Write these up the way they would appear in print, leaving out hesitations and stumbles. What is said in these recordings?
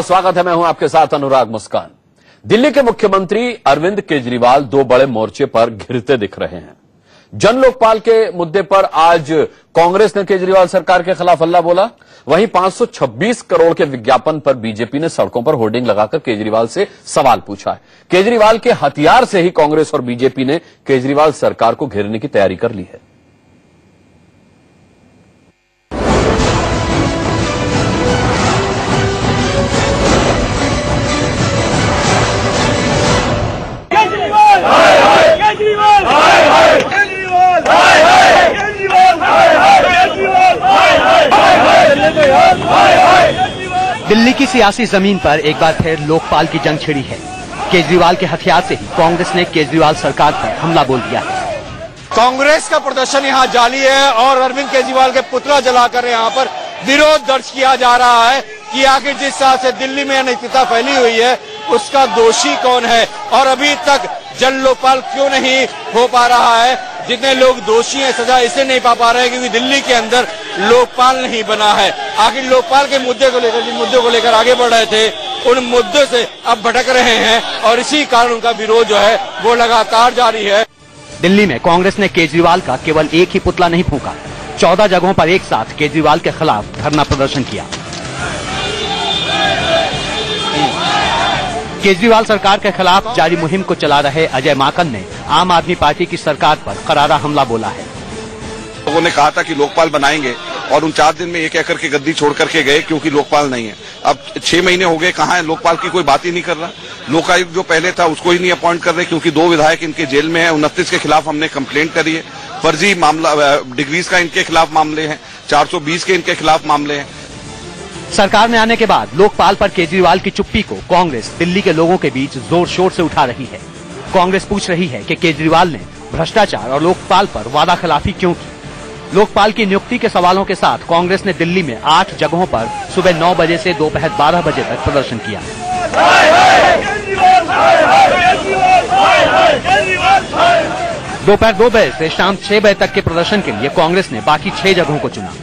स्वागत है, मैं हूं आपके साथ अनुराग मुस्कान। दिल्ली के मुख्यमंत्री अरविंद केजरीवाल दो बड़े मोर्चे पर घिरते दिख रहे हैं। जन लोकपाल के मुद्दे पर आज कांग्रेस ने केजरीवाल सरकार के खिलाफ हल्ला बोला। वहीं 526 करोड़ के विज्ञापन पर बीजेपी ने सड़कों पर होर्डिंग लगाकर केजरीवाल से सवाल पूछा है। केजरीवाल के हथियार से ही कांग्रेस और बीजेपी ने केजरीवाल सरकार को घेरने की तैयारी कर ली है। दिल्ली की सियासी जमीन पर एक बार फिर लोकपाल की जंग छिड़ी है। केजरीवाल के हथियार से ही कांग्रेस ने केजरीवाल सरकार पर हमला बोल दिया है। कांग्रेस का प्रदर्शन यहाँ जारी है और अरविंद केजरीवाल के पुतला जलाकर यहाँ पर विरोध दर्ज किया जा रहा है कि आखिर जिस तरह से दिल्ली में अनिश्चितता फैली हुई है उसका दोषी कौन है और अभी तक जन लोकपाल क्यों नहीं हो पा रहा है। जितने लोग दोषी हैं सजा इससे नहीं पा रहे हैं क्योंकि दिल्ली के अंदर लोकपाल नहीं बना है। आखिर लोकपाल के मुद्दे को लेकर जिन मुद्दों को लेकर आगे बढ़ रहे थे उन मुद्दों से अब भटक रहे हैं और इसी कारण उनका विरोध जो है वो लगातार जारी है। दिल्ली में कांग्रेस ने केजरीवाल का केवल एक ही पुतला नहीं फूंका, 14 जगहों पर एक साथ केजरीवाल के खिलाफ धरना प्रदर्शन किया। केजरीवाल सरकार के खिलाफ जारी मुहिम को चला रहे अजय माकन ने आम आदमी पार्टी की सरकार पर करारा हमला बोला है। लोगों ने कहा था कि लोकपाल बनाएंगे और उन 4 दिन में एक एक करके गद्दी छोड़ करके गए क्योंकि लोकपाल नहीं है। अब 6 महीने हो गए, कहाँ है लोकपाल की कोई बात ही नहीं कर रहा। लोकायुक्त जो पहले था उसको ही नहीं अपॉइंट कर रहे क्योंकि 2 विधायक इनके जेल में हैं। 29 के खिलाफ हमने कंप्लेंट करी है। फर्जी मामला डिग्रीज का इनके खिलाफ मामले हैं, 420 के इनके खिलाफ मामले हैं। सरकार में आने के बाद लोकपाल पर केजरीवाल की चुप्पी को कांग्रेस दिल्ली के लोगों के बीच जोर शोर से उठा रही है। कांग्रेस पूछ रही है कि केजरीवाल ने भ्रष्टाचार और लोकपाल पर वादा खिलाफी क्यों की। लोकपाल की नियुक्ति के सवालों के साथ कांग्रेस ने दिल्ली में 8 जगहों पर सुबह 9 बजे से दोपहर 12 बजे तक प्रदर्शन किया। दोपहर 2 बजे से शाम 6 बजे तक के प्रदर्शन के लिए कांग्रेस ने बाकी 6 जगहों को चुना।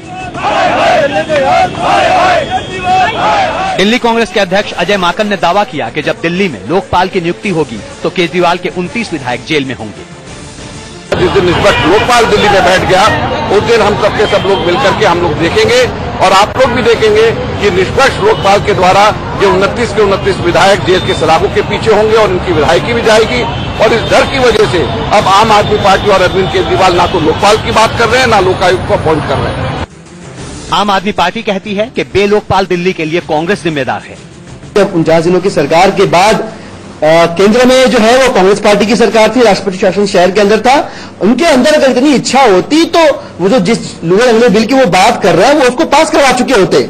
दिल्ली कांग्रेस के अध्यक्ष अजय माकन ने दावा किया कि जब दिल्ली में लोकपाल की नियुक्ति होगी तो केजरीवाल के 29 विधायक जेल में होंगे। जिस दिन निष्पक्ष लोकपाल दिल्ली में बैठ गया उस दिन हम सबके सब लोग मिलकर के हम लोग देखेंगे और आप लोग भी देखेंगे कि निष्पक्ष लोकपाल के द्वारा ये 29 के 29 विधायक जेल के सलाखों के पीछे होंगे और उनकी विधायकी भी जाएगी। और इस डर की वजह से अब आम आदमी पार्टी और अरविंद केजरीवाल ना तो लोकपाल की बात कर रहे हैं ना लोकायुक्त को अपॉइंट कर रहे हैं। आम आदमी पार्टी कहती है कि बेलोकपाल दिल्ली के लिए कांग्रेस जिम्मेदार है। 49 दिनों की सरकार के बाद केंद्र में जो है वो कांग्रेस पार्टी की सरकार थी, राष्ट्रपति शासन शहर के अंदर था। उनके अंदर अगर इतनी इच्छा होती तो वो जो जिस लूहे लंगड़े बिल की वो बात कर रहा है वो उसको पास करवा चुके होते।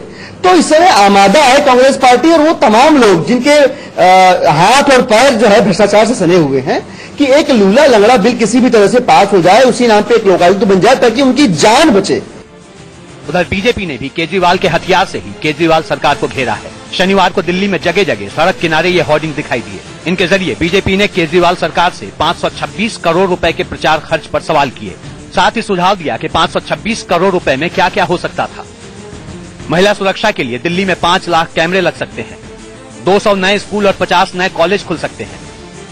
तो इस समय आमादा है कांग्रेस पार्टी और वो तमाम लोग जिनके हाथ और पैर जो है भ्रष्टाचार से सने हुए हैं कि एक लूला लंगड़ा बिल किसी भी तरह से पास हो जाए, उसी नाम पे एक लोकायुक्त बन जाए ताकि उनकी जान बचे। उधर बीजेपी ने भी केजरीवाल के हथियार से ही केजरीवाल सरकार को घेरा है। शनिवार को दिल्ली में जगह जगह सड़क किनारे ये होर्डिंग दिखाई दिए। इनके जरिए बीजेपी ने केजरीवाल सरकार से 526 करोड़ रुपए के प्रचार खर्च पर सवाल किए। साथ ही सुझाव दिया कि 526 करोड़ रुपए में क्या क्या हो सकता था। महिला सुरक्षा के लिए दिल्ली में 5 लाख कैमरे लग सकते हैं, 200 नए स्कूल और 50 नए कॉलेज खुल सकते हैं,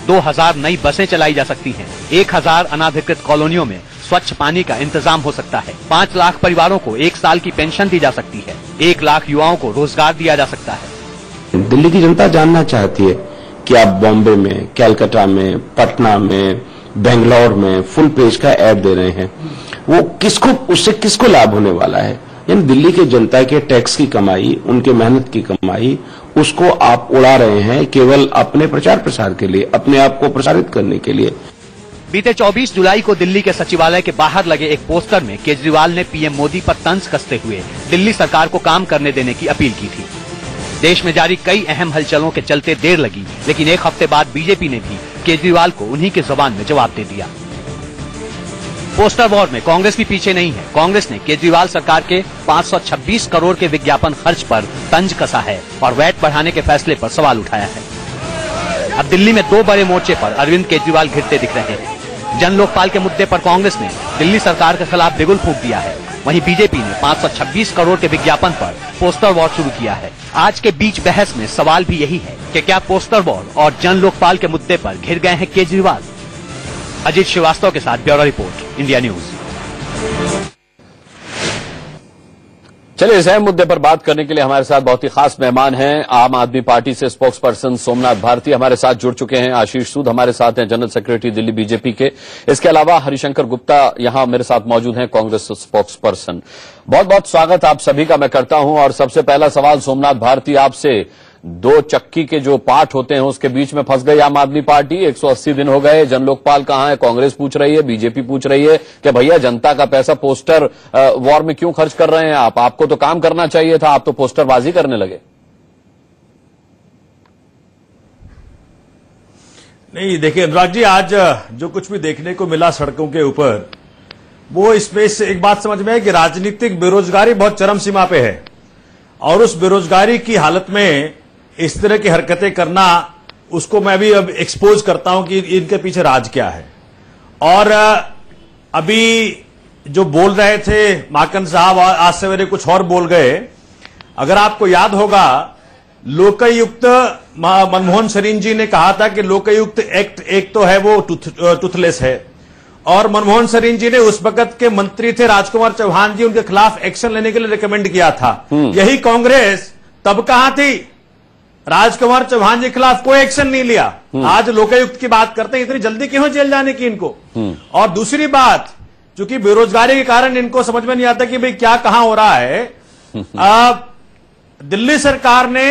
2000 नई बसें चलाई जा सकती हैं, 1000 अनाधिकृत कॉलोनियों में स्वच्छ पानी का इंतजाम हो सकता है, 5 लाख परिवारों को 1 साल की पेंशन दी जा सकती है, 1 लाख युवाओं को रोजगार दिया जा सकता है। दिल्ली की जनता जानना चाहती है कि आप बॉम्बे में, कैलकाटा में, पटना में, बेंगलोर में फुल पेज का ऐड दे रहे हैं, वो किसको, उससे किसको लाभ होने वाला है। यानी दिल्ली के जनता के टैक्स की कमाई, उनके मेहनत की कमाई, उसको आप उड़ा रहे हैं केवल अपने प्रचार प्रसार के लिए, अपने आप को प्रसारित करने के लिए। बीते 24 जुलाई को दिल्ली के सचिवालय के बाहर लगे एक पोस्टर में केजरीवाल ने पीएम मोदी पर तंज कसते हुए दिल्ली सरकार को काम करने देने की अपील की थी। देश में जारी कई अहम हलचलों के चलते देर लगी, लेकिन एक हफ्ते बाद बीजेपी ने भी केजरीवाल को उन्हीं की जुबान में जवाब दे दिया। पोस्टर वॉर में कांग्रेस भी पीछे नहीं है। कांग्रेस ने केजरीवाल सरकार के 526 करोड़ के विज्ञापन खर्च पर तंज कसा है और वैट बढ़ाने के फैसले पर सवाल उठाया है। अब दिल्ली में 2 बड़े मोर्चे पर अरविंद केजरीवाल घिरते दिख रहे हैं। जन लोकपाल के मुद्दे पर कांग्रेस ने दिल्ली सरकार के खिलाफ बिगुल फूंक दिया है। वहीं बीजेपी ने 526 करोड़ के विज्ञापन पर पोस्टर वॉर शुरू किया है। आज के बीच बहस में सवाल भी यही है कि क्या पोस्टर वॉर और जन लोकपाल के मुद्दे पर घिर गए हैं केजरीवाल। अजीत श्रीवास्तव के साथ ब्यूरो रिपोर्ट, इंडिया न्यूज। चलिए, इस अहम मुद्दे पर बात करने के लिए हमारे साथ बहुत ही खास मेहमान हैं। आम आदमी पार्टी से स्पोक्स पर्सन सोमनाथ भारती हमारे साथ जुड़ चुके हैं। आशीष सूद हमारे साथ हैं, जनरल सेक्रेटरी दिल्ली बीजेपी के। इसके अलावा हरिशंकर गुप्ता यहां मेरे साथ मौजूद हैं, कांग्रेस स्पोक्स पर्सन। बहुत बहुत स्वागत आप सभी का मैं करता हूं। और सबसे पहला सवाल सोमनाथ भारती आपसे, दो चक्की के जो पार्ट होते हैं उसके बीच में फंस गई आम आदमी पार्टी। 180 दिन हो गए, जन लोकपाल कहां है? कांग्रेस पूछ रही है, बीजेपी पूछ रही है कि भैया जनता का पैसा पोस्टर वॉर में क्यों खर्च कर रहे हैं आप? आपको तो काम करना चाहिए था, आप तो पोस्टरबाजी करने लगे। नहीं, देखिए अनुराग जी, आज जो कुछ भी देखने को मिला सड़कों के ऊपर, वो इसमें से एक बात समझ में है कि राजनीतिक बेरोजगारी बहुत चरम सीमा पे है। और उस बेरोजगारी की हालत में इस तरह की हरकतें करना, उसको मैं भी अब एक्सपोज करता हूं कि इनके पीछे राज क्या है। और अभी जो बोल रहे थे माकन साहब, आज सवेरे कुछ और बोल गए। अगर आपको याद होगा, लोकायुक्त मनमोहन सिंह जी ने कहा था कि लोकायुक्त एक्ट एक तो है वो टूथलेस है, और मनमोहन सिंह जी ने उस वक्त के मंत्री थे राजकुमार चौहान जी, उनके खिलाफ एक्शन लेने के लिए रिकमेंड किया था। यही कांग्रेस तब कहां थी? राजकुमार चौहान जी के खिलाफ कोई एक्शन नहीं लिया। आज लोकायुक्त की बात करते हैं, इतनी जल्दी क्यों जेल जाने की इनको? और दूसरी बात, चूंकि बेरोजगारी के कारण इनको समझ में नहीं आता कि भाई क्या कहां हो रहा है। दिल्ली सरकार ने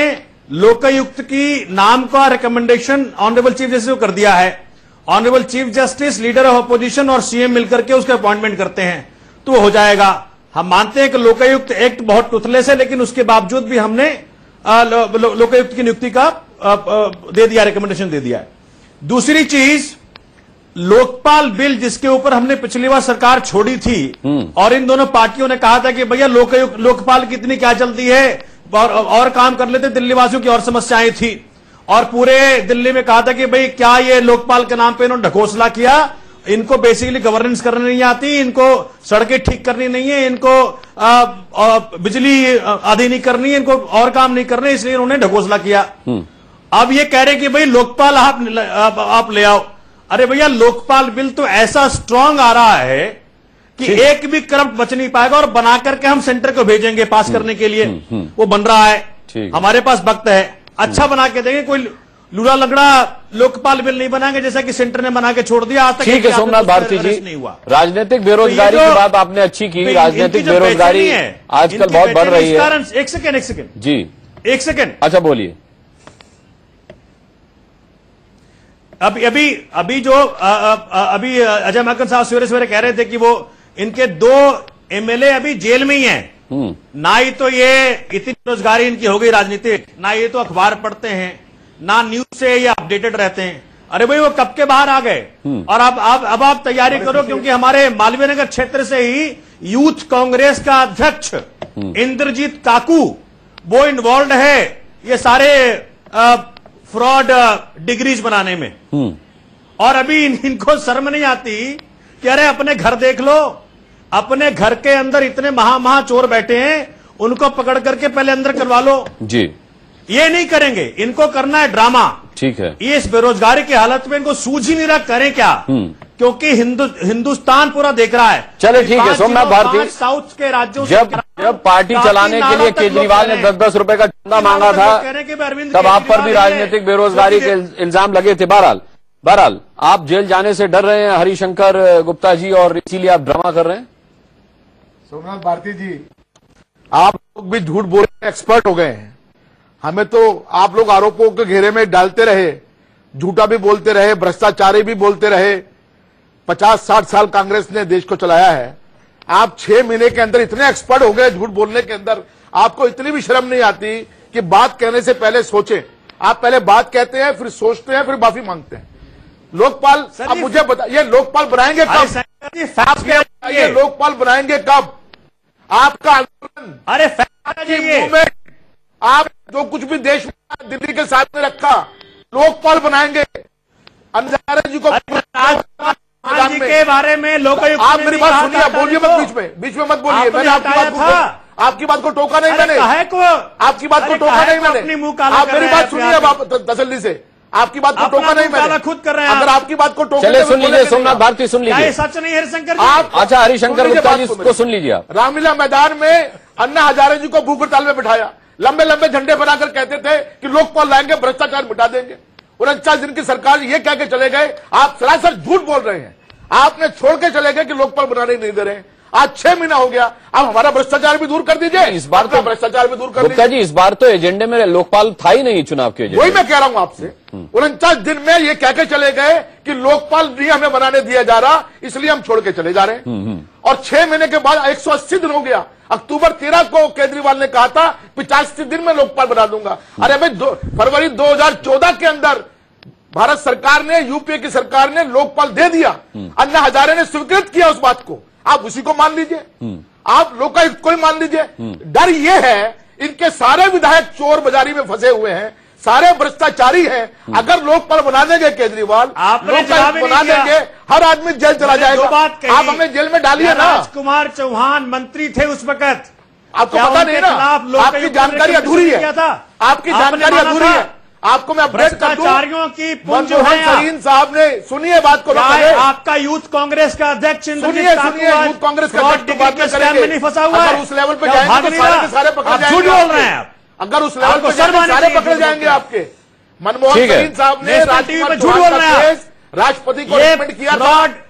लोकायुक्त की नाम का रिकमेंडेशन ऑनरेबल चीफ जस्टिस को कर दिया है। Honourable chief justice, leader of opposition और सीएम मिलकर के उसका अपॉइंटमेंट करते हैं तो वो हो जाएगा। हम मानते हैं कि लोकायुक्त एक्ट बहुत टूथलेस है, लेकिन उसके बावजूद भी हमने लोकायुक्त की नियुक्ति का दे दिया, रिकमेंडेशन दे दिया है। दूसरी चीज, लोकपाल बिल जिसके ऊपर हमने पिछली बार सरकार छोड़ी थी, और इन दोनों पार्टियों ने कहा था कि भैया लोकपाल की इतनी क्या चलती है, और काम कर लेते, दिल्ली वासियों की और समस्याएं थी। और पूरे दिल्ली में कहा था कि भाई क्या ये लोकपाल के नाम पे इन्होंने ढकोसला किया, इनको बेसिकली गवर्नेंस करनी नहीं आती, इनको सड़कें ठीक करनी नहीं है, इनको बिजली आदि नहीं करनी है, इनको और काम नहीं करने, इसलिए इन्होंने ढकोसला किया। अब ये कह रहे कि भाई लोकपाल आप ले आओ। अरे भैया, लोकपाल बिल तो ऐसा स्ट्रांग आ रहा है कि एक भी करप्ट बच नहीं पाएगा, और बना करके हम सेंटर को भेजेंगे पास करने के लिए। वो बन रहा है, हमारे पास वक्त है, अच्छा बना के देंगे। कोई लूड़ा लगड़ा लोकपाल बिल नहीं बनाएंगे जैसा कि सेंटर ने बना के छोड़ दिया। आज तक ठीक है सोमनाथ भारती जी, नहीं हुआ। राजनीतिक बेरोजगारी की बात आपने अच्छी की। राजनीतिक बेरोजगारी आजकल बहुत बढ़ रही है। एक सेकेंड जी, एक सेकेंड। अच्छा बोलिए। अभी अजय माकन साहब सवेरे सवेरे कह रहे थे कि वो इनके 2 एमएलए अभी जेल में ही हैं। ना ही तो ये इतनी बेरोजगारी इनकी हो गई राजनीतिक, ना ये तो अखबार पढ़ते हैं, ना न्यूज से ये अपडेटेड रहते हैं। अरे भाई, वो कब के बाहर आ गए? और अब आप तैयारी करो, क्योंकि हमारे मालवीय नगर क्षेत्र से ही यूथ कांग्रेस का अध्यक्ष इंद्रजीत काकू वो इन्वॉल्व है ये सारे फ्रॉड डिग्रीज बनाने में। और अभी इनको शर्म नहीं आती कि अरे अपने घर देख लो, अपने घर के अंदर इतने महा चोर बैठे हैं, उनको पकड़ करके पहले अंदर करवा लो जी। ये नहीं करेंगे, इनको करना है ड्रामा। ठीक है, ये इस बेरोजगारी की हालत में इनको सूझ ही नहीं रहा करें क्या, क्योंकि हिंदुस्तान पूरा देख रहा है। चले ठीक है सोमनाथ भारती, साउथ के राज्यों जब पार्टी चलाने के लिए केजरीवाल ने 10-10 रुपए का चंदा मांगा था, तब आप पर भी राजनीतिक बेरोजगारी के इल्जाम लगे थे। बहरहाल आप जेल जाने से डर रहे हैं हरिशंकर गुप्ता जी, और इसीलिए आप ड्रामा कर रहे हैं। सोमनाथ भारती जी, आप लोग भी झूठ बोलने एक्सपर्ट हो गए हैं। हमें तो आप लोग आरोपों के घेरे में डालते रहे, झूठा भी बोलते रहे, भ्रष्टाचारी भी बोलते रहे। 50-60 साल कांग्रेस ने देश को चलाया है। आप 6 महीने के अंदर इतने एक्सपर्ट हो गए झूठ बोलने के अंदर, आपको इतनी भी शर्म नहीं आती कि बात कहने से पहले सोचें। आप पहले बात कहते हैं, फिर सोचते हैं, फिर माफी मांगते हैं। लोकपाल, अब मुझे बताइए, लोकपाल बनाएंगे कब? ये लोकपाल बनाएंगे कब? आपका आंदोलन, अरे आप जो कुछ भी देश में दिल्ली के साथ में रखा, लोकपाल बनाएंगे। अंजारे जी को मैदान में के बारे में लोकायुक्त आप ने मेरी भी बात कहा सुनिए, था, बोलिए मत बीच में मत बोलिए। आपने मैंने आपकी बात को टोका नहीं, मैंने आपकी बात को टोका नहीं, मैंने आप मेरी बात सुनिए तसल्ली से, आपकी बात को टोका नहीं मैंने, खुद कर रहे हैं। अगर आपकी बात को टोका, चलिए सुन लीजिए सोमनाथ भारती, सुन लीजिए। सच नहीं हरिशंकर आप अच्छा हरिशंकर गुप्ता जी को सुन लीजिए आप। रामलीला मैदान में अन्ना हजारे जी को भूख हड़ताल में बिठाया, लंबे लंबे झंडे बनाकर कहते थे कि लोकपाल लाएंगे, भ्रष्टाचार मिटा देंगे। 49 दिन की सरकार ये कह के चले गए, आप सरासर झूठ बोल रहे हैं। आपने छोड़ के चले गए कि लोकपाल बनाने नहीं दे रहे हैं। आज 6 महीना हो गया, अब हमारा भ्रष्टाचार भी दूर कर दीजिए। इस बार तो भ्रष्टाचार भी दूर कर गुप्ता जी, इस बार तो एजेंडे में लोकपाल था ही नहीं चुनाव के एजेंडे। वही मैं कह रहा हूं आपसे, 49 दिन में ये कह के चले गए कि लोकपाल नहीं हमें बनाने दिया जा रहा, इसलिए हम छोड़ के चले जा रहे हैं। और 6 महीने के बाद 180 दिन हो गया। अक्टूबर 13 को केजरीवाल ने कहा था 85 दिन में लोकपाल बना दूंगा। अरे भाई फरवरी 2014 के अंदर भारत सरकार ने, यूपीए की सरकार ने लोकपाल दे दिया। अन्ना हजारे ने स्वीकृत किया उस बात को, आप उसी को मान लीजिए, आप लोकायुक्त को ही मान लीजिए। डर ये है, इनके सारे विधायक चोर बाजारी में फंसे हुए हैं, सारे भ्रष्टाचारी हैं। अगर लोकपाल बना देंगे केजरीवाल, लोकायुक्त बना देंगे, हर आदमी जेल चला जाएगा। आप हमें जेल में डालिए ना। राजकुमार चौहान मंत्री थे उस वक्त, आपको पता नहीं ना, आपकी जानकारी अधूरी है, आपकी जानकारी अधूरी है। आपको मैं अपडेट कर दूं, की मनमोहन सरीन साहब ने, सुनिए बात को, आपका यूथ कांग्रेस का अध्यक्ष, सुनिए यूथ कांग्रेस का अध्यक्ष बात में करेंगे। फंसा हुआ है, अगर उस लेवल पे जाएंगे तो सारे के सारे पकड़े जाएंगे। झूठ बोल रहे हैं आप। अगर उस लेवल पर जाएंगे सारे पकड़े जाएंगे आपके। मनमोहन सरीन साहब ने राजकुमार चौहान का केस राष्ट्रपति को रिकमेंड किया था।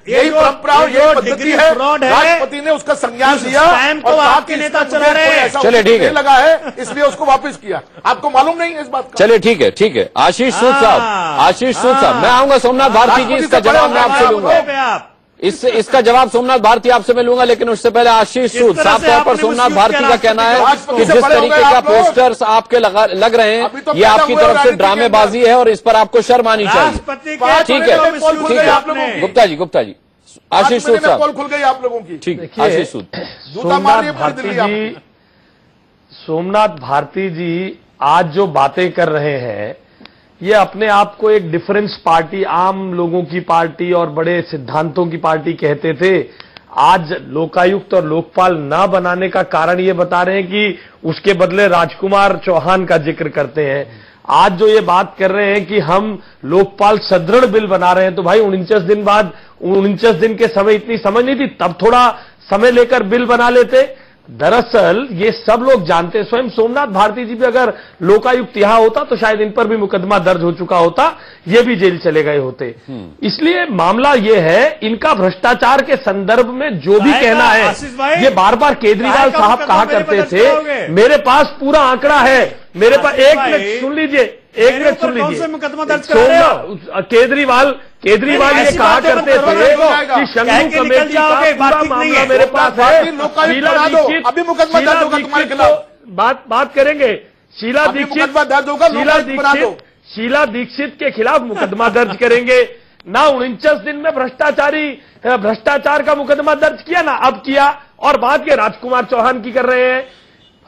यही परंपरा और यही पद्धति है, राष्ट्रपति ने उसका संज्ञान लिया और आपके नेता चला रहे, चलिए ठीक है, लगा है इसलिए उसको वापस किया। आपको मालूम नहीं है इस बात का? चलिए ठीक है, ठीक है। आशीष सूद साहब, मैं आऊंगा सोमनाथ भारती जी, इसका जवाब मैं आपसे लूंगा। इसका जवाब सोमनाथ भारती आपसे मैं लूंगा, लेकिन उससे पहले आशीष सूद साफ तौर पर सोमनाथ भारती का कहना है कि जिस तरीके का पोस्टर्स आपके लग रहे हैं, ये आपकी तरफ से ड्रामेबाजी है और इस पर आपको शर्म आनी चाहिए। ठीक है गुप्ता जी, आशीष सूद साहब, पोल खुल गई आप लोगों की। ठीक है आशीष सूद। सोमनाथ भारती जी आज जो बातें कर रहे हैं, ये अपने आप को एक डिफरेंस पार्टी, आम लोगों की पार्टी और बड़े सिद्धांतों की पार्टी कहते थे। आज लोकायुक्त और लोकपाल ना बनाने का कारण ये बता रहे हैं कि उसके बदले राजकुमार चौहान का जिक्र करते हैं। आज जो ये बात कर रहे हैं कि हम लोकपाल सदृढ़ बिल बना रहे हैं, तो भाई 49 दिन बाद, 49 दिन के समय इतनी समझ नहीं थी, तब थोड़ा समय लेकर बिल बना लेते। दरअसल ये सब लोग जानते हैं, स्वयं सोमनाथ भारती जी भी अगर लोकायुक्त यहां होता तो शायद इन पर भी मुकदमा दर्ज हो चुका होता, ये भी जेल चले गए होते। इसलिए मामला ये है, इनका भ्रष्टाचार के संदर्भ में जो भी कहना है, ये बार बार केजरीवाल साहब कहा करते थे, मेरे पास पूरा आंकड़ा है, मेरे पास, एक मिनट सुन लीजिए, मुकदमा दर्ज कर रहे हो? केजरीवाल ये कहा करते थे कि शंकु कमेटी का पूरा मामला मेरे पास है। अभी मुकदमा दर्ज होगा तुम्हारे खिलाफ, बात करेंगे। शीला दीक्षित के खिलाफ मुकदमा दर्ज करेंगे ना। 49 दिन में भ्रष्टाचार का मुकदमा दर्ज किया ना, अब किया, और बात के राजकुमार चौहान की कर रहे हैं।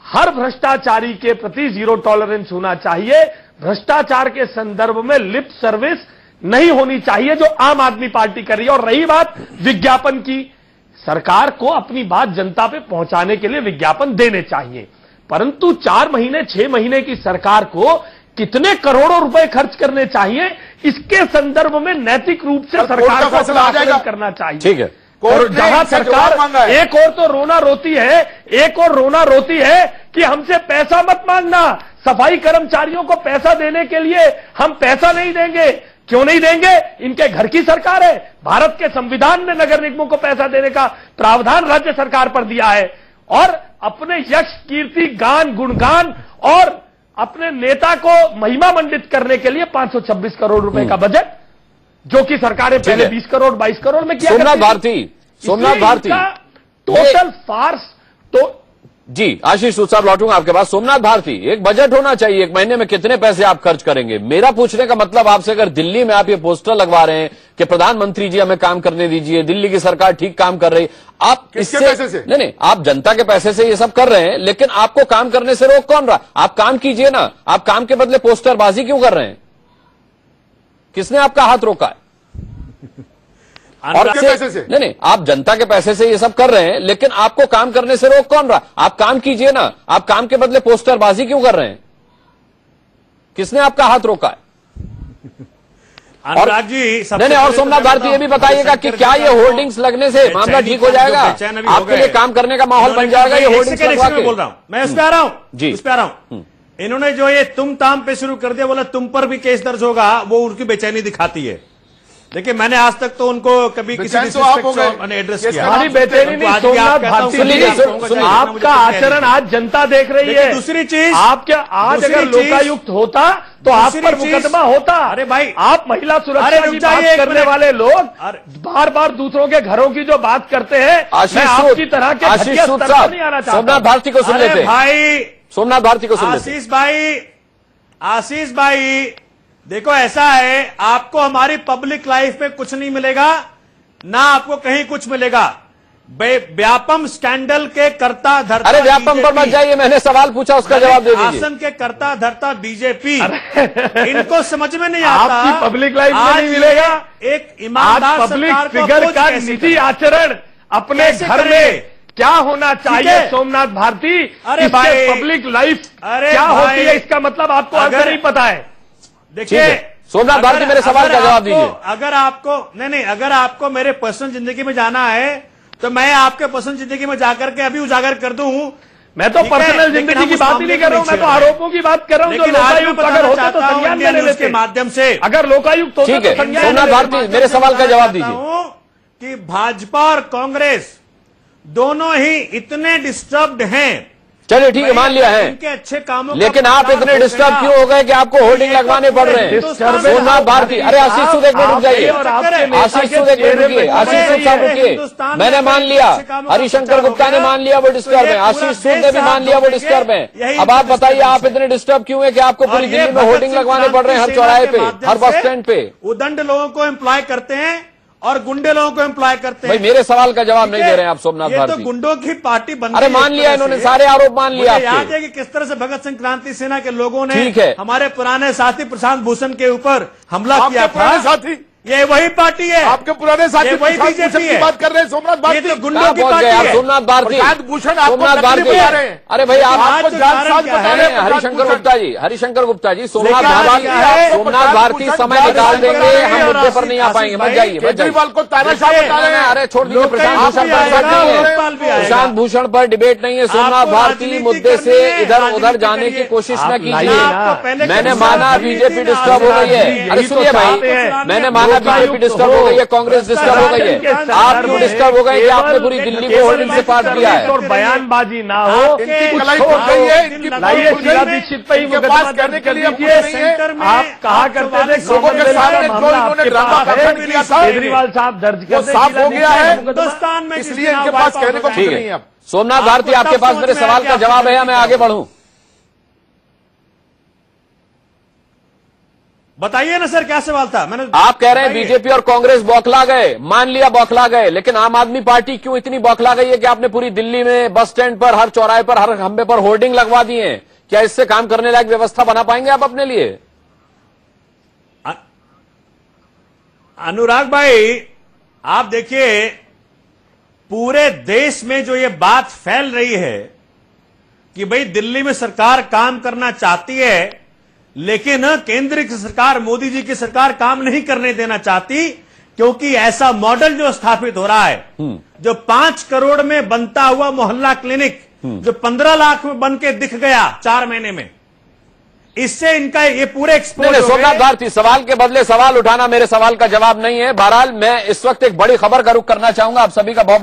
हर भ्रष्टाचारी के प्रति जीरो टॉलरेंस होना चाहिए। भ्रष्टाचार के संदर्भ में लिप सर्विस नहीं होनी चाहिए, जो आम आदमी पार्टी कर रही है। और रही बात विज्ञापन की, सरकार को अपनी बात जनता पे पहुंचाने के लिए विज्ञापन देने चाहिए, परंतु 4 महीने 6 महीने की सरकार को कितने करोड़ों रुपए खर्च करने चाहिए, इसके संदर्भ में नैतिक रूप से सरकार को फैसला करना चाहिए। ठीक है, और जहां सरकार एक और तो रोना रोती है कि हमसे पैसा मत मांगना, सफाई कर्मचारियों को पैसा देने के लिए हम पैसा नहीं देंगे। क्यों नहीं देंगे? इनके घर की सरकार है। भारत के संविधान ने नगर निगमों को पैसा देने का प्रावधान राज्य सरकार पर दिया है, और अपने यश कीर्ति गान गुणगान और अपने नेता को महिमा मंडित करने के लिए 526 करोड़ रुपए का बजट, जो कि सरकारें पहले 20 करोड़ 22 करोड़ में किया। सोमनाथ भारती टोटल फार्स। तो जी आशीष सूद साहब, लौटूंगा आपके पास। सोमनाथ भारती, एक बजट होना चाहिए, एक महीने में कितने पैसे आप खर्च करेंगे? मेरा पूछने का मतलब आपसे, अगर दिल्ली में आप ये पोस्टर लगवा रहे हैं कि प्रधानमंत्री जी हमें काम करने दीजिए, दिल्ली की सरकार ठीक काम कर रही, आप किसके पैसे से? नहीं, आप जनता के पैसे से ये सब कर रहे हैं, लेकिन आपको काम करने से रोक कौन रहा? आप काम कीजिए ना, आप काम के बदले पोस्टरबाजी क्यों कर रहे हैं? किसने आपका हाथ रोका है? और आपके पैसे से? नहीं, आप जनता के पैसे से ये सब कर रहे हैं, लेकिन आपको काम करने से रोक कौन रहा? आप काम कीजिए ना। आप काम के बदले पोस्टरबाजी क्यों कर रहे हैं? किसने आपका हाथ रोका है? अनुराग जी, नहीं, और सोमनाथ भारती ये भी बताइएगा कि क्या ये होर्डिंग्स लगने से मामला ठीक हो जाएगा? आपके लिए काम करने का माहौल बन जाएगा ये होर्डिंग्स लगवा के? बोल रहा हूं मैं, उस पे आ रहा हूं जी, उस पे आ रहा हूं। इन्होंने जो ये तुम ताम पे शुरू कर दिया, बोला तुम पर भी केस दर्ज होगा, वो उनकी बेचैनी दिखाती है। देखिए, मैंने आज तक तो उनको कभी किसी एड्रेस किया। हमारी बेचैनी नहीं, सोमनाथ भारती जी, आपका आचरण आज जनता देख रही है। दूसरी चीज, आपके आज अगर लोकायुक्त होता तो आप पर मुकदमा होता। अरे भाई, आप महिला सुरक्षा की बात करने वाले लोग बार बार दूसरों के घरों की जो बात करते हैं, मैं आपकी तरह के घटिया स्तर पर नहीं आना चाहता। सोमनाथ भारती को सुन लेते भाई, सोमनाथ भारती को सुन लेते। आशीष भाई, देखो ऐसा है, आपको हमारी पब्लिक लाइफ में कुछ नहीं मिलेगा, ना आपको कहीं कुछ मिलेगा। व्यापम स्कैंडल के कर्ता धर्ता, अरे व्यापम पर मत जाइए, मैंने सवाल पूछा, उसका जवाब दे दीजिए। आसन के कर्ता धर्ता बीजेपी, इनको समझ में नहीं आता। आपकी पब्लिक लाइफ में नहीं मिलेगा। एक ईमानदार पब्लिक फिगर का निजी आचरण अपने घर में क्या होना चाहिए सोमनाथ भारती? अरे भाई, पब्लिक लाइफ क्या होती है, इसका मतलब आपको आंसर नहीं पता है। देखिए सोमनाथ भारती, मेरे सवाल का जवाब दीजिए। अगर आपको नहीं, अगर आपको मेरे पर्सनल जिंदगी में जाना है तो मैं आपके पर्सनल जिंदगी में जाकर के अभी उजागर कर दूं। मैं तो पर्सनल जिंदगी की बात ही नहीं कर रहा हूं, मैं तो आरोपों की बात कर रहा हूं। जो लोकायुक्त अगर होते तो संज्ञान में ले लेते, के माध्यम से अगर लोकायुक्त होते तो संज्ञान। सोमनाथ भारती, मेरे सवाल का जवाब दीजिए कि भाजपा और कांग्रेस दोनों ही इतने डिस्टर्ब्ड हैं। चलिए ठीक है, मान लिया है, इनके अच्छे कामों, लेकिन आप इतने डिस्टर्ब क्यों हो गए कि आपको होर्डिंग लगवाने पड़ रहे हैं? सोमनाथ भारती, अरे आशीष सूद एक मिनट रुक जाइए, आशीष सूद एक मिनट रुकिए, आशीष सूद साहब रुकिए। मैंने मान लिया, हरिशंकर गुप्ता ने मान लिया वो डिस्टर्ब है, आशीष सूद ने भी मान लिया वो डिस्टर्ब है। अब आप बताइए, आप इतने डिस्टर्ब क्यों है कि आपको पूरी दिल्ली में होर्डिंग लगवाने पड़ रहे हैं, हर चौराहे पे, हर बस स्टैंड पे? उदंड लोगों को एम्प्लॉय करते हैं और गुंडे लोगों को एम्प्लॉय करते हैं। भाई मेरे सवाल का जवाब नहीं दे रहे हैं आप सोमनाथ भारती। ये तो गुंडों की पार्टी बन गई। अरे मान लिया इन्होंने, सारे आरोप मान लिया। याद है कि किस तरह से भगत सिंह क्रांति सेना के लोगों ने हमारे पुराने साथी प्रशांत भूषण के ऊपर हमला किया था। साथी, ये वही पार्टी है, आपके पुराने साथी वही बीजेपी की बात कर रहे हैं। सोमनाथ भारती, ये तो गुंडों की पार्टी है। सोमनाथ भारती, भूषण, सोमनाथ भारती, अरे भाई आप हरिशंकर गुप्ता जी, हरिशंकर गुप्ता जी, सोमनाथ भारती समय निकाल देंगे, हम मुद्दे पर नहीं आ पाएंगे। मत जाइए, केजरीवाल को तानाशाह बता रहे हैं। अरे छोड़ दीजिए, प्रशांत भूषण पर डिबेट नहीं है। सोमनाथ भारती मुद्दे से इधर उधर जाने की कोशिश न कीजिए। मैंने माना बीजेपी डिस्टर्ब हो गई है। अरे सुनिए भाई, मैंने माना बीजेपी डिस्टर्ब हो गई है, कांग्रेस डिस्टर्ब हो गई है। आप क्यों डिस्टर्ब हो गए कि आपने पूरी दिल्ली को होर्डिंग से पार किया है? और बयानबाजी ना हो, दीक्षित पे ही मुकदमा दर्ज कर दीजिए। आप कहा करते थे केजरीवाल साहब दर्ज कर साफ हो गया है हिंदुस्तान में, इसलिए इनके पास कहने को कुछ नहीं है। सोमनाथ भारती, आपके पास मेरे सवाल का जवाब है या मैं आगे बढ़ूं? बताइए ना सर, क्या सवाल था? मैंने आप कह रहे हैं बीजेपी और कांग्रेस बौखला गए, मान लिया बौखला गए, लेकिन आम आदमी पार्टी क्यों इतनी बौखला गई है कि आपने पूरी दिल्ली में बस स्टैंड पर, हर चौराहे पर, हर खंबे पर होर्डिंग लगवा दिए हैं? क्या इससे काम करने लायक व्यवस्था बना पाएंगे आप अपने लिए? अनुराग भाई, आप देखिए, पूरे देश में जो ये बात फैल रही है कि भाई दिल्ली में सरकार काम करना चाहती है, लेकिन केंद्र की सरकार, मोदी जी की सरकार काम नहीं करने देना चाहती, क्योंकि ऐसा मॉडल जो स्थापित हो रहा है, जो 5 करोड़ में बनता हुआ मोहल्ला क्लिनिक, जो 15 लाख में बन के दिख गया 4 महीने में, इससे इनका ये पूरे एक्सपोज। सोमनाथ भारती, सवाल के बदले सवाल उठाना मेरे सवाल का जवाब नहीं है। बहरहाल मैं इस वक्त एक बड़ी खबर का रुख करना चाहूंगा। आप सभी का बहुत बहुत